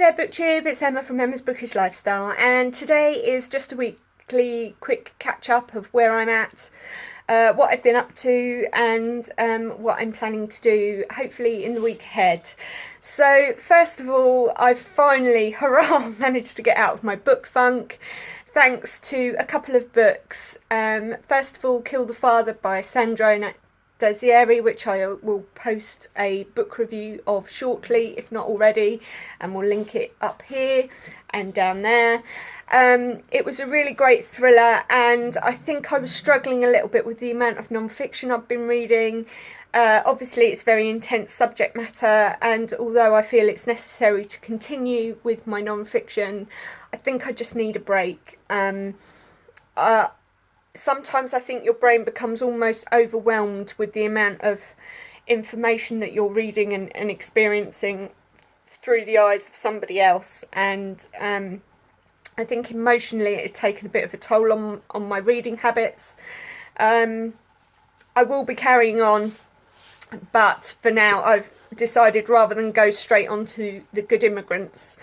there BookTube, it's Emma from Emma's Bookish Lifestyle, and today is just a weekly quick catch up of where I'm at, what I've been up to, and what I'm planning to do hopefully in the week ahead. So first of all, I've finally, hurrah, managed to get out of my book funk thanks to a couple of books. First of all, Kill the Father by Sandro Dazieri, which I will post a book review of shortly, if not already, and we'll link it up here and down there. It was a really great thriller, and I think I was struggling a little bit with the amount of non-fiction I've been reading. Obviously it's very intense subject matter, and although I feel it's necessary to continue with my non-fiction, I think I just need a break. Sometimes I think your brain becomes almost overwhelmed with the amount of information that you're reading and experiencing through the eyes of somebody else, and I think emotionally it had taken a bit of a toll on my reading habits. I will be carrying on, but for now I've decided rather than go straight on to The Good Immigrants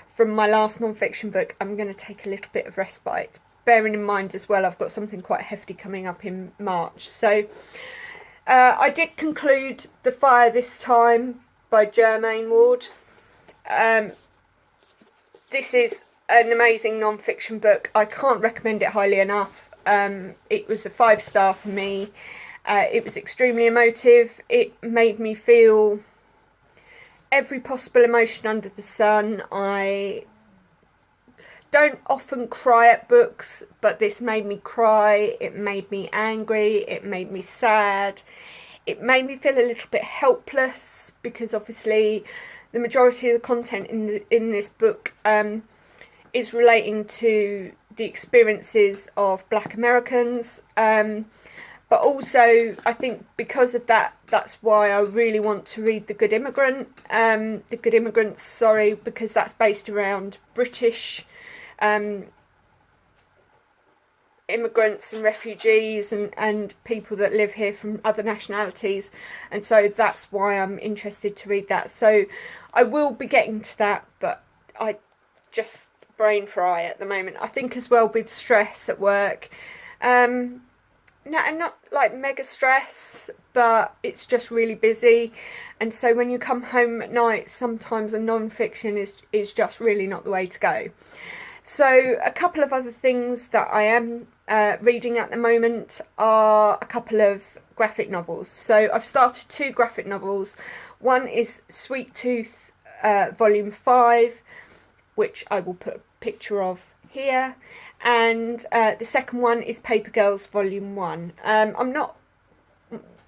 from my last non-fiction book, I'm going to take a little bit of respite. Bearing in mind as well, I've got something quite hefty coming up in March. So I did conclude The Fire This Time by Germaine Ward. This is an amazing non-fiction book. I can't recommend it highly enough. It was a 5-star for me. It was extremely emotive. It made me feel every possible emotion under the sun. I don't often cry at books, but this made me cry. It made me angry. It made me sad. It made me feel a little bit helpless, because obviously the majority of the content in this book is relating to the experiences of Black Americans. But also, I think because of that, that's why I really want to read The Good Immigrant. The Good Immigrants, sorry, because that's based around British immigrants and refugees and people that live here from other nationalities, and so that's why I'm interested to read that. So I will be getting to that, but I just brain fry at the moment. I think as well with stress at work, no, not like mega stress, but it's just really busy, and so when you come home at night, sometimes a non-fiction is just really not the way to go. So a couple of other things that I am reading at the moment are a couple of graphic novels. So I've started 2 graphic novels. One is Sweet Tooth Volume 5, which I will put a picture of here. And the second one is Paper Girls Volume 1. I'm not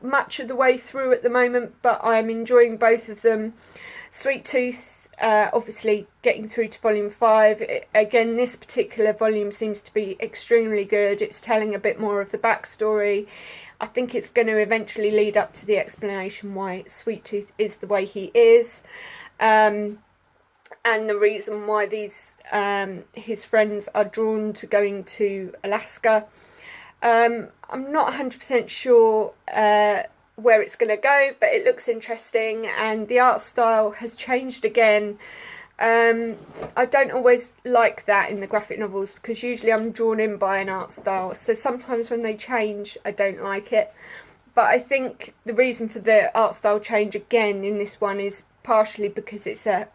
much of the way through at the moment, but I'm enjoying both of them. Sweet Tooth, obviously getting through to volume 5. Again, this particular volume seems to be extremely good. It's telling a bit more of the backstory. I think it's going to eventually lead up to the explanation why Sweet Tooth is the way he is, and the reason why these his friends are drawn to going to Alaska. I'm not 100% sure where it's going to go, but it looks interesting, and the art style has changed again. I don't always like that in the graphic novels, because usually I'm drawn in by an art style, so sometimes when they change I don't like it. But I think the reason for the art style change again in this one is partially because it's a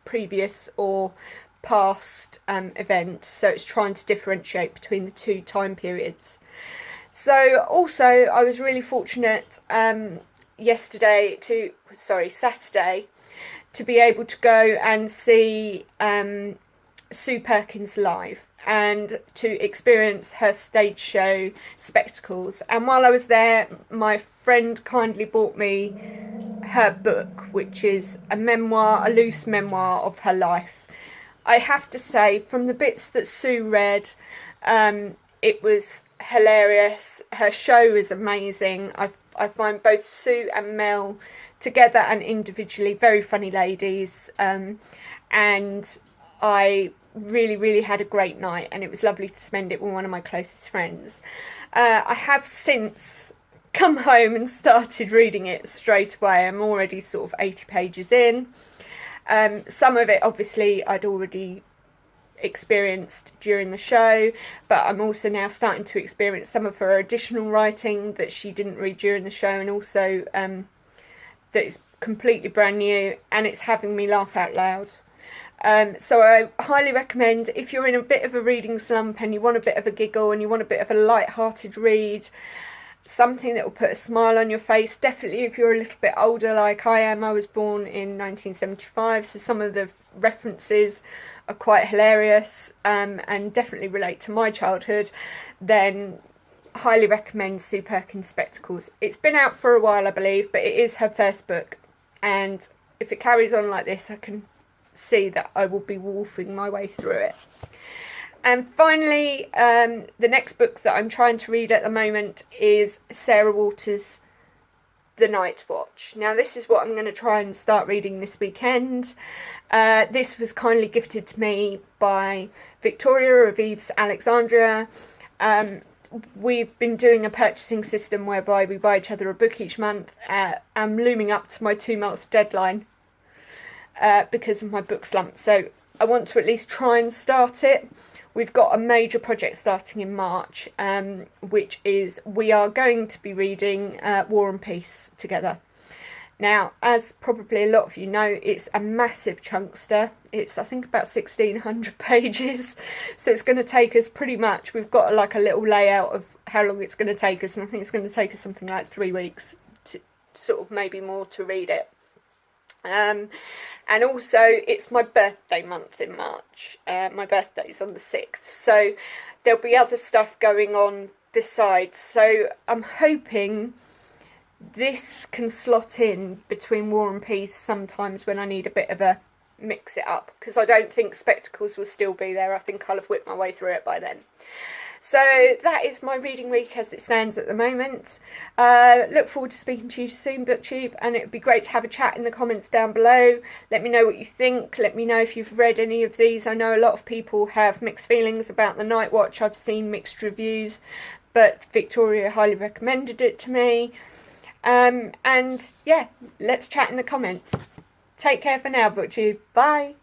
previous or past event, so it's trying to differentiate between the 2 time periods. So also I was really fortunate Saturday, to be able to go and see Sue Perkins live and to experience her stage show Spectacles. And while I was there, my friend kindly bought me her book, which is a memoir, a loose memoir of her life. I have to say, from the bits that Sue read, it was hilarious. Her show is amazing. I find both Sue and Mel together and individually very funny ladies, and I really had a great night, and it was lovely to spend it with one of my closest friends. I have since come home and started reading it straight away. I'm already sort of 80 pages in. Some of it, obviously, I'd already experienced during the show, but I'm also now starting to experience some of her additional writing that she didn't read during the show, and also that is completely brand new, and it's having me laugh out loud. So I highly recommend, if you're in a bit of a reading slump and you want a bit of a giggle and you want a bit of a light-hearted read, something that will put a smile on your face. Definitely if you're a little bit older like I am. I was born in 1975, so some of the references are quite hilarious, and definitely relate to my childhood. Then highly recommend Sue Perkins' Spectacles. It's been out for a while, I believe, but it is her first book, and if it carries on like this, I can see that I will be wolfing my way through it. And finally, the next book that I'm trying to read at the moment is Sarah Waters' The Night Watch. Now, this is what I'm going to try and start reading this weekend. This was kindly gifted to me by Victoria of Eve's Alexandria. We've been doing a purchasing system whereby we buy each other a book each month. I'm looming up to my 2-month deadline because of my book slump, so I want to at least try and start it. We've got a major project starting in March, which is we are going to be reading War and Peace together. Now, as probably a lot of you know, it's a massive chunkster. It's, I think, about 1,600 pages. So it's going to take us pretty much, we've got like a little layout of how long it's going to take us. And I think it's going to take us something like 3 weeks, to sort of maybe more, to read it. And also, it's my birthday month in March. My birthday's on the 6th. So there'll be other stuff going on besides. So I'm hoping this can slot in between War and Peace sometimes when I need a bit of a mix it up, because I don't think Spectacles will still be there. I think I'll have whipped my way through it by then. So that is my reading week as it stands at the moment. Look forward to speaking to you soon, BookTube, and it would be great to have a chat in the comments down below. Let me know what you think. Let me know if you've read any of these. I know a lot of people have mixed feelings about The Night Watch. I've seen mixed reviews, but Victoria highly recommended it to me. And yeah, let's chat in the comments. Take care for now, BookTube. Bye.